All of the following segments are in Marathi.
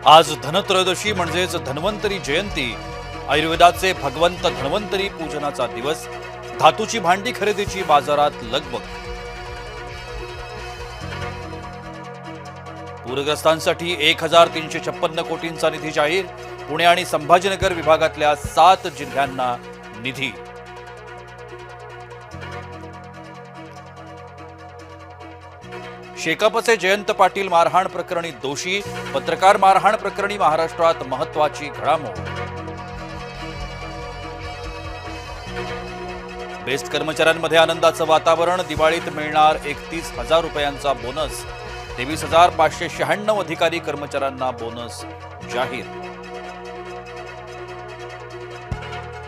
आज धनत्रयोदशी म्हणजेच धन्वंतरी जयंती, आयुर्वेदाचे भगवंत धन्वंतरी पूजनाचा दिवस। धातूची भांडी खरेदीची बाजारात लगबग। पूरग्रस्तांसाठी 1356 कोटींचा निधी जाहीर। पुणे आणि संभाजीनगर विभागातल्या 7 जिल्ह्यांना निधी। शेकापचे जयंत पाटील मारहाण प्रकरणी दोषी। पत्रकार मारहाण प्रकरणी महाराष्ट्रात महत्त्वाची घडामोड। बेस्ट कर्मचाऱ्यांमध्ये आनंदाचं वातावरण। दिवाळीत मिळणार 31,000 रुपयांचा बोनस। 23,596 अधिकारी कर्मचाऱ्यांना बोनस जाहीर।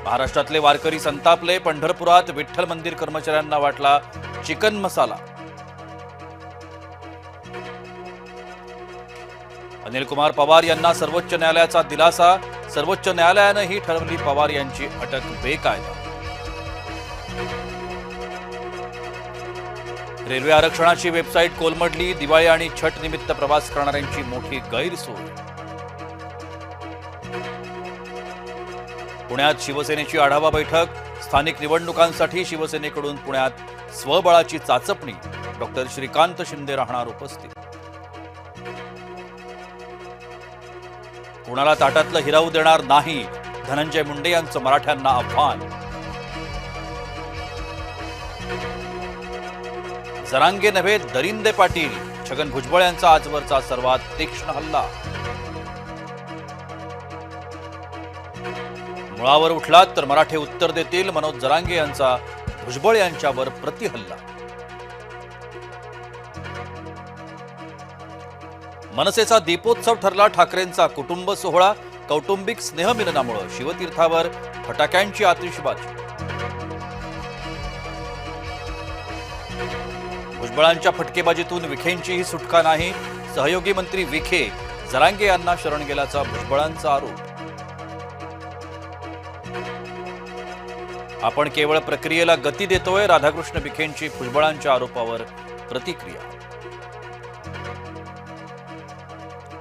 महाराष्ट्रातले वारकरी संतापले। पंढरपुरात विठ्ठल मंदिर कर्मचाऱ्यांना वाटला चिकन मसाला। अनिल कुमार पवार यांना सर्वोच्च न्यायालयाचा दिलासा। सर्वोच्च न्यायालयानेही ठरवली पवार यांची अटक बेकायदा। रेल्वे आरक्षणाची वेबसाईट कोलमडली। दिवाळी आणि छठ निमित्त प्रवास करणाऱ्यांची मोठी गैरसोय। पुण्यात शिवसेनेची आढावा बैठक। स्थानिक निवडणुकांसाठी शिवसेनेकडून पुण्यात स्वबळाची चाचपणी। डॉक्टर श्रीकांत शिंदे राहणार उपस्थित। कुणाला ताटातलं हिरावू देणार नाही, धनंजय मुंडे यांचं मराठ्यांना आव्हान। जरांगे नव्हे दरिंदे पाटील, छगन भुजबळ यांचा आजवरचा सर्वात तीक्ष्ण हल्ला। मुळावर उठलात तर मराठे उत्तर देतील, मनोज जरांगे यांचा भुजबळ यांच्यावर प्रतिहल्ला। मनसेचा दीपोत्सव ठरला ठाकरेंचा कुटुंब सोहळा। कौटुंबिक स्नेहमिलनामुळे शिवतीर्थावर फटाक्यांची आतिषबाजी। भुजबळांच्या फटकेबाजीतून विखेंचीही सुटका नाही। सहयोगी मंत्री विखे जरांगे यांना शरण गेल्याचा भुजबळांचा आरोप। आपण केवळ प्रक्रियेला गती देतोय, राधाकृष्ण विखेंची भुजबळांच्या आरोपावर प्रतिक्रिया।